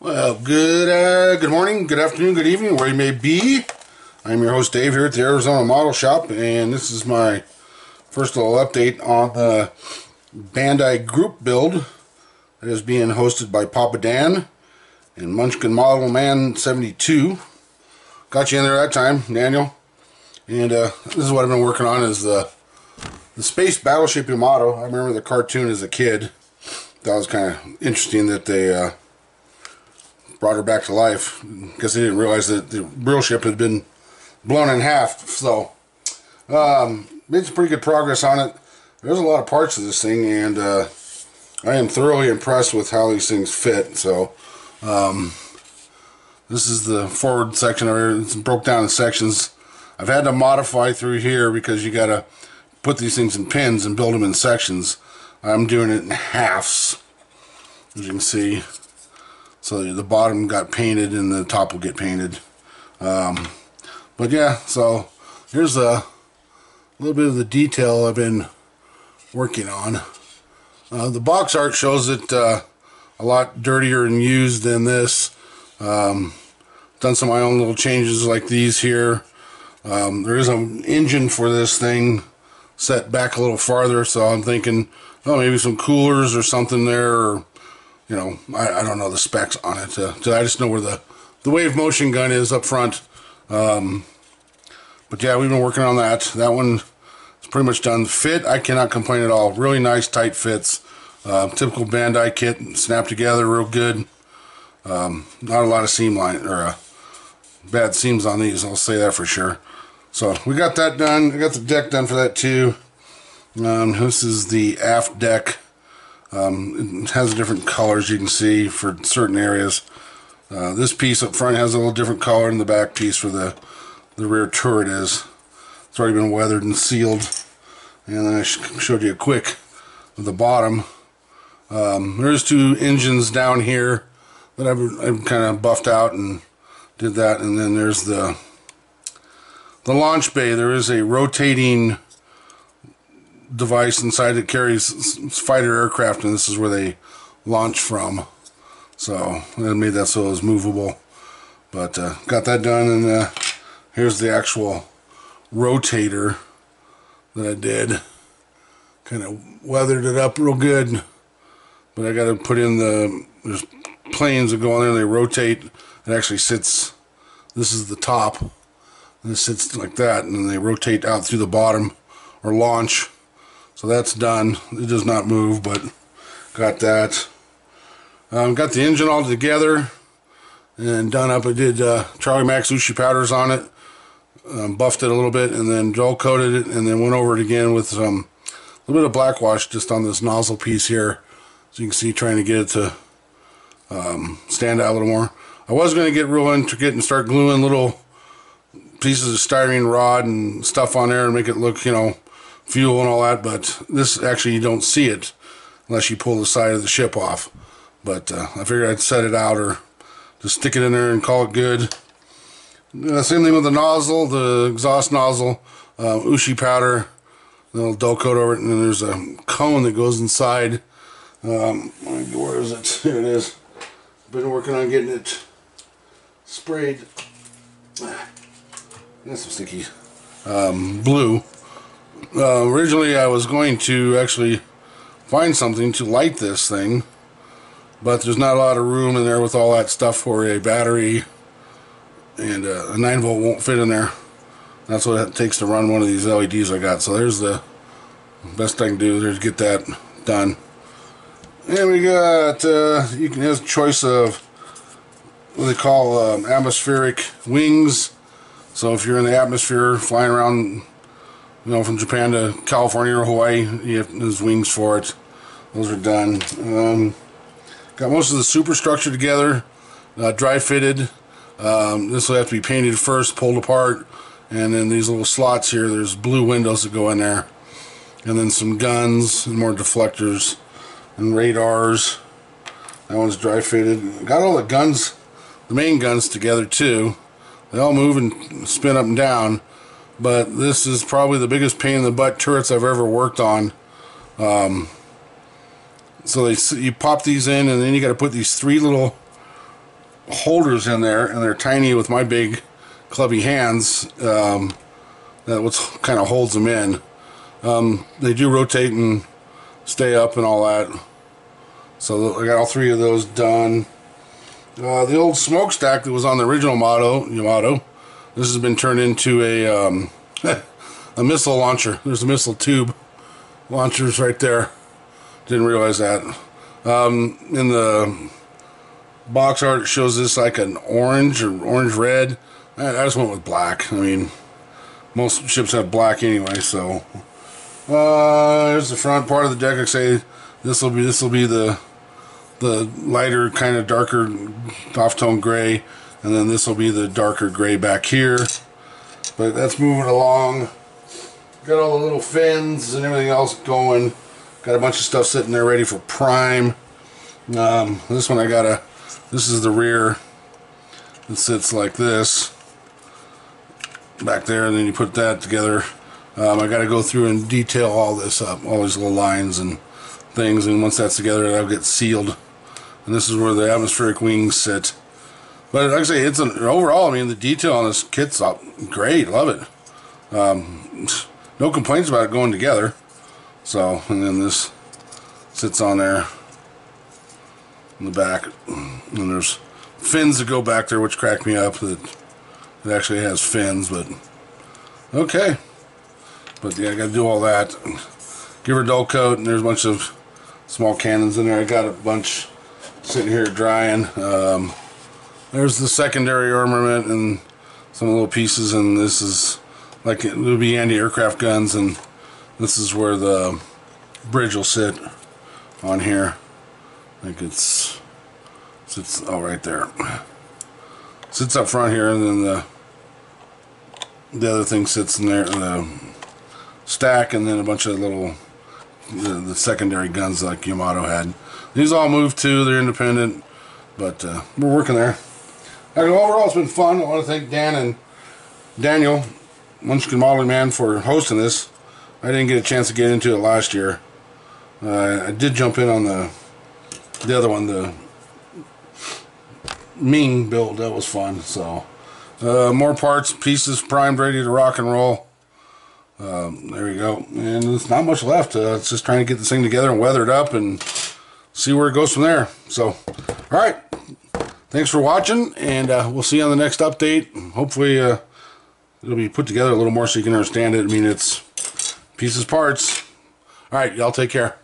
Well, good morning, good afternoon, good evening, where you may be. I'm your host Dave here at the Arizona Model Shop, and this is my first little update on the BanDia group build that is being hosted by Papa Dan and Munchkin Model Man 72. Got you in there that time, Daniel. And this is what I've been working on, is the Space Battleship Yamato. I remember the cartoon as a kid. That was kind of interesting that they brought her back to life, because they didn't realize that the real ship had been blown in half. So made some pretty good progress on it. There's a lot of parts of this thing, and I am thoroughly impressed with how these things fit. So this is the forward section of it. It's broke down in sections. I've had to modify through here because you got to put these things in pins and build them in sections. I'm doing it in halves, as you can see. So the bottom got painted and the top will get painted. But yeah, so here's a little bit of the detail I've been working on. The box art shows it a lot dirtier and used than this. Done some of my own little changes like these here. There is an engine for this thing set back a little farther, so I'm thinking, oh, maybe some coolers or something there, or you know, I don't know the specs on it. I just know where the wave motion gun is up front. But yeah, we've been working on that. That one is pretty much done. Fit, I cannot complain at all. Really nice, tight fits. Typical BanDia kit, snapped together real good. Not a lot of seam line, or bad seams on these, I'll say that for sure. So we got that done. I got the deck done for that too. This is the aft deck. It has different colors, you can see, for certain areas. This piece up front has a little different color than the back piece for the rear turret is. It's already been weathered and sealed. And then I showed you a quick of the bottom. There's two engines down here that I've kind of buffed out and did that. And then there's the launch bay. There is a rotating device inside that carries fighter aircraft, and this is where they launch from. So I made that so it was movable. But got that done, and here's the actual rotator that I did. Kind of weathered it up real good, but I got to put in there's planes that go on there and they rotate. It actually sits, this is the top, and it sits like that, and then they rotate out through the bottom, or launch. So that's done. It does not move, but got that. Got the engine all together and done up. I did Charlie Max Ushi powders on it, buffed it a little bit, and then dull coated it, and then went over it again with some a little bit of black wash just on this nozzle piece here, so you can see, trying to get it to stand out a little more. I was going to get real intricate and start gluing little pieces of styrene rod and stuff on there and make it look, you know, fuel and all that, but this actually, you don't see it unless you pull the side of the ship off. But I figured I'd set it out, or just stick it in there and call it good. Same thing with the nozzle, the exhaust nozzle, Ushi powder, a little dull coat over it, and then there's a cone that goes inside. Where is it? Here it is. Been working on getting it sprayed. That's some sticky blue. Originally I was going to actually find something to light this thing, but there's not a lot of room in there with all that stuff for a battery, and a 9-volt won't fit in there. That's what it takes to run one of these LEDs I got. So there's the best I can do there to get that done. And we got, you can have a choice of what they call atmospheric wings. So if you're in the atmosphere flying around, you know, from Japan to California or Hawaii, there's wings for it. Those are done. Got most of the superstructure together, dry fitted. This will have to be painted first, pulled apart, and then these little slots here, there's blue windows that go in there, and then some guns and more deflectors and radars. That one's dry fitted. Got all the guns, the main guns together too. They all move and spin up and down. But this is probably the biggest pain in the butt turrets I've ever worked on. So you pop these in, and then you got to put these three little holders in there, and they're tiny with my big clubby hands. That what's kind of holds them in. They do rotate and stay up and all that. So I got all 3 of those done. The old smokestack that was on the original Yamato, this has been turned into a a missile launcher. There's a missile tube launchers right there. Didn't realize that. In the box art, it shows this like an orange or orange red. I just went with black. I mean, most ships have black anyway. So there's the front part of the deck. I say this will be the lighter, kind of darker off-tone gray, and then this will be the darker gray back here. But that's moving along. Got all the little fins and everything else going. Got a bunch of stuff sitting there ready for prime. This one this is the rear. It sits like this back there, and then you put that together. I got to go through and detail all this up, all these little lines and things, and once that's together, that'll get sealed. And this is where the atmospheric wings sit. But like I say, it's overall, I mean, the detail on this kit's great. Love it. No complaints about it going together. So, and then this sits on there in the back. And there's fins that go back there, which crack me up that it actually has fins, but okay. But yeah, I got to do all that. Give her a dull coat, and there's a bunch of small cannons in there. I got a bunch sitting here drying. There's the secondary armament and some little pieces, and this is like it would be anti-aircraft guns, and this is where the bridge will sit on here. I think it sits right there. Sits up front here, and then the other thing sits in there, the stack, and then a bunch of little the secondary guns like Yamato had. These all moved too. They're independent, but we're working there. Overall, it's been fun. I want to thank Dan and Daniel, Munchkin Modeling Man, for hosting this. I didn't get a chance to get into it last year. I did jump in on the other one, the Ming build. That was fun. So more parts, pieces, primed, ready to rock and roll. There we go. And there's not much left. It's just trying to get this thing together and weather it up and see where it goes from there. So, all right. Thanks for watching, and we'll see you on the next update. Hopefully it'll be put together a little more so you can understand it. I mean, it's pieces, parts. All right, y'all take care.